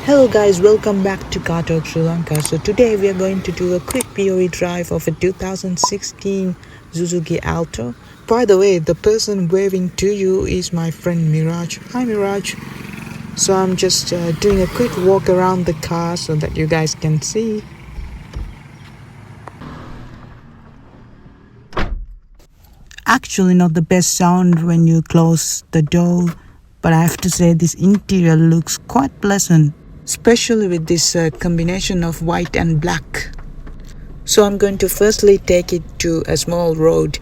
Hello guys, welcome back to Car Talk Sri Lanka. So today we are going to do a quick POV drive of a 2016 Suzuki Alto. By the way, the person waving to you is my friend Miraj. Hi Miraj. So I'm just doing a quick walk around the car so that you guys can see. Actually not the best sound when you close the door, but I have to say this interior looks quite pleasant, especially with this combination of white and black. So I'm going to firstly take it to a small road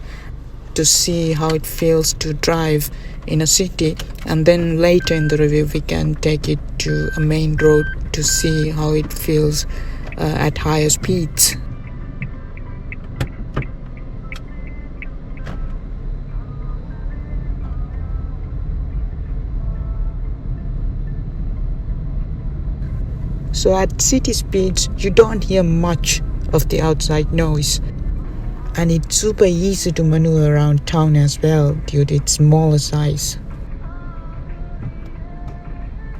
to see how it feels to drive in a city, and then later in the review we can take it to a main road to see how it feels at higher speeds. So at city speeds, you don't hear much of the outside noise. And it's super easy to maneuver around town as well due to its smaller size.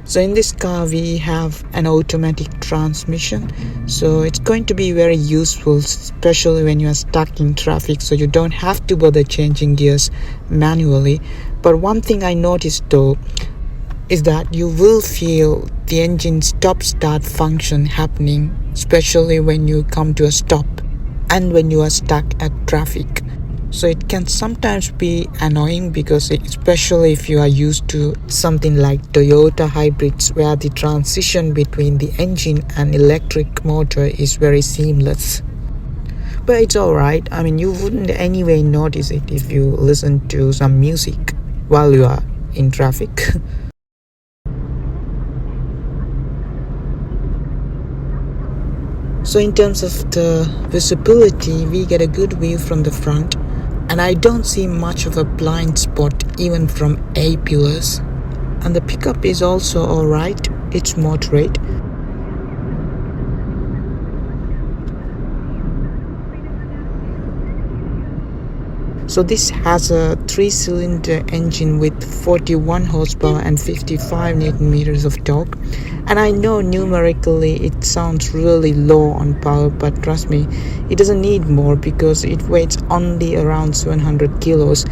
So in this car we have an automatic transmission. So it's going to be very useful, especially when you are stuck in traffic, so you don't have to bother changing gears manually. But one thing I noticed though, is that you will feel the engine stop-start function happening, especially when you come to a stop and when you are stuck at traffic. So it can sometimes be annoying because especially if you are used to something like Toyota hybrids where the transition between the engine and electric motor is very seamless. But it's alright, I mean you wouldn't anyway notice it if you listen to some music while you are in traffic. So in terms of the visibility, we get a good view from the front, and I don't see much of a blind spot even from A pillars. And the pickup is also alright, it's moderate. So this has a 3-cylinder engine with 41 horsepower and 55 Newton meters of torque. And I know numerically it sounds really low on power, but trust me, it doesn't need more because it weighs only around 700 kilos.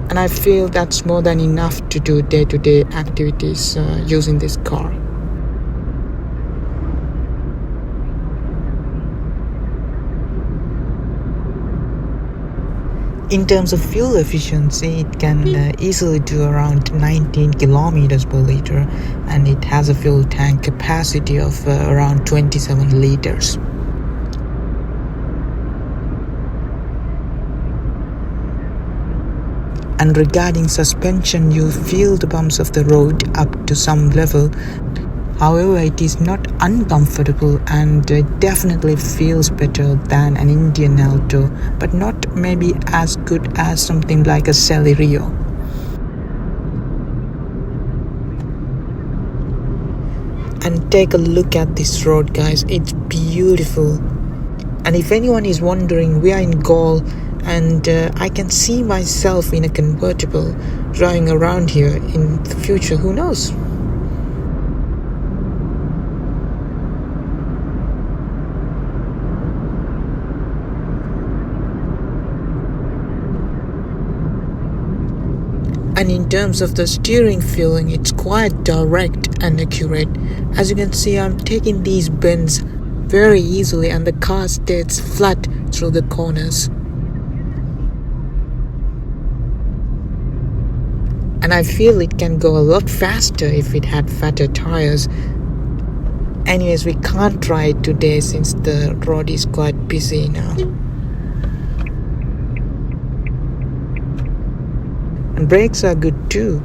And I feel that's more than enough to do day-to-day activities using this car. In terms of fuel efficiency, it can easily do around 19 kilometers per liter, and it has a fuel tank capacity of around 27 liters. And regarding suspension, you feel the bumps of the road up to some level. However, it is not uncomfortable and it definitely feels better than an Indian Alto, but not maybe as good as something like a Celerio. And take a look at this road guys, it's beautiful. And if anyone is wondering, we are in Galle, and I can see myself in a convertible driving around here in the future, who knows? And in terms of the steering feeling, it's quite direct and accurate. As you can see, I'm taking these bends very easily and the car stays flat through the corners. And I feel it can go a lot faster if it had fatter tires. Anyways, we can't try it today since the road is quite busy now. And brakes are good too.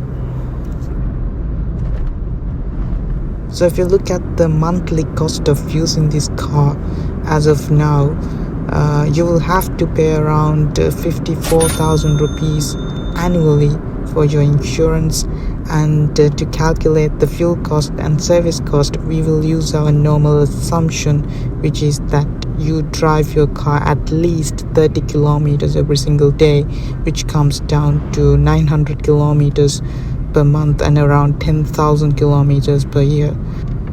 So if you look at the monthly cost of using this car as of now, you will have to pay around 54,000 rupees annually for your insurance. And to calculate the fuel cost and service cost, we will use our normal assumption, which is that you drive your car at least 30 kilometers every single day, which comes down to 900 kilometers per month and around 10,000 kilometers per year.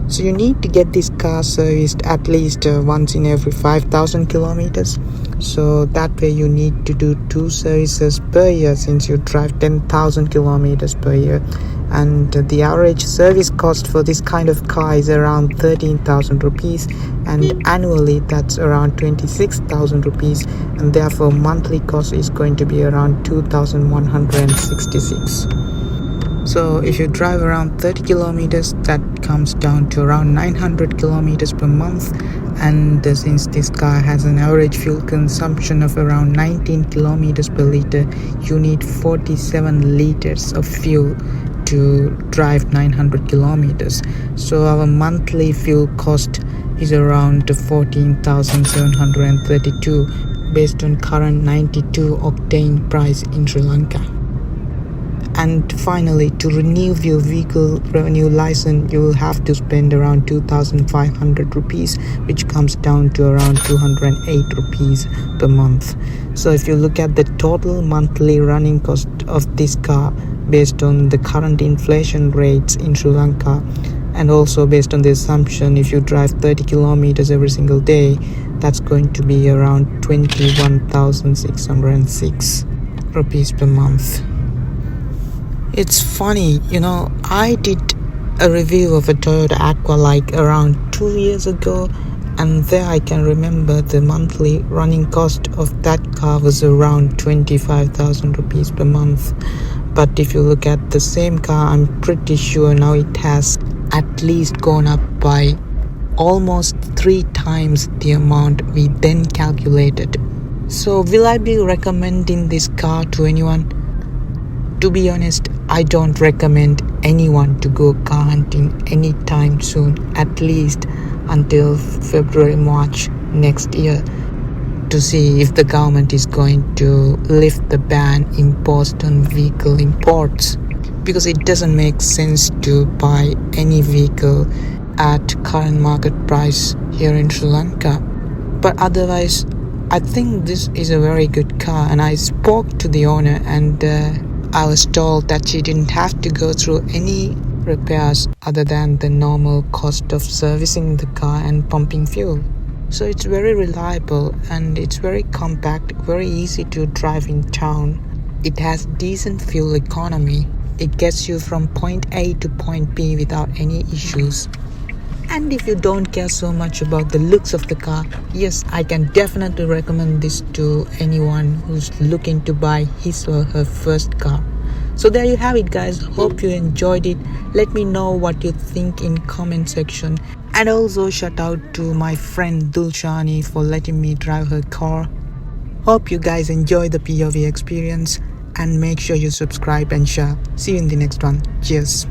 So you need to get this car serviced at least once in every 5,000 kilometers. So that way you need to do 2 services per year since you drive 10,000 kilometers per year. And the average service cost for this kind of car is around 13,000 rupees, and annually that's around 26,000 rupees, and therefore monthly cost is going to be around 2,166. So if you drive around 30 kilometers, that comes down to around 900 kilometers per month. And since this car has an average fuel consumption of around 19 kilometers per liter, you need 47 liters of fuel to drive 900 kilometers. So our monthly fuel cost is around 14,732 based on current 92 octane price in Sri Lanka. And finally, to renew your vehicle revenue license, you will have to spend around 2,500 rupees, which comes down to around 208 rupees per month. So if you look at the total monthly running cost of this car based on the current inflation rates in Sri Lanka, and also based on the assumption if you drive 30 kilometers every single day, that's going to be around 21,606 rupees per month. It's funny, I did a review of a Toyota Aqua like around 2 years ago, and there I can remember the monthly running cost of that car was around 25,000 rupees per month. But if you look at the same car, I'm pretty sure now it has at least gone up by almost 3 times the amount we then calculated. So will I be recommending this car to anyone? To be honest, I don't recommend anyone to go car hunting anytime soon, at least until February, March next year, to see if the government is going to lift the ban imposed on vehicle imports, because it doesn't make sense to buy any vehicle at current market price here in Sri Lanka. But otherwise, I think this is a very good car, and I spoke to the owner and I was told that she didn't have to go through any repairs other than the normal cost of servicing the car and pumping fuel. So it's very reliable and it's very compact, very easy to drive in town. It has decent fuel economy. It gets you from point A to point B without any issues. And if you don't care so much about the looks of the car, yes, I can definitely recommend this to anyone who's looking to buy his or her first car. So there you have it, guys. Hope you enjoyed it. Let me know what you think in comment section. And also shout out to my friend Dulshani for letting me drive her car. Hope you guys enjoy the POV experience, and make sure you subscribe and share. See you in the next one. Cheers.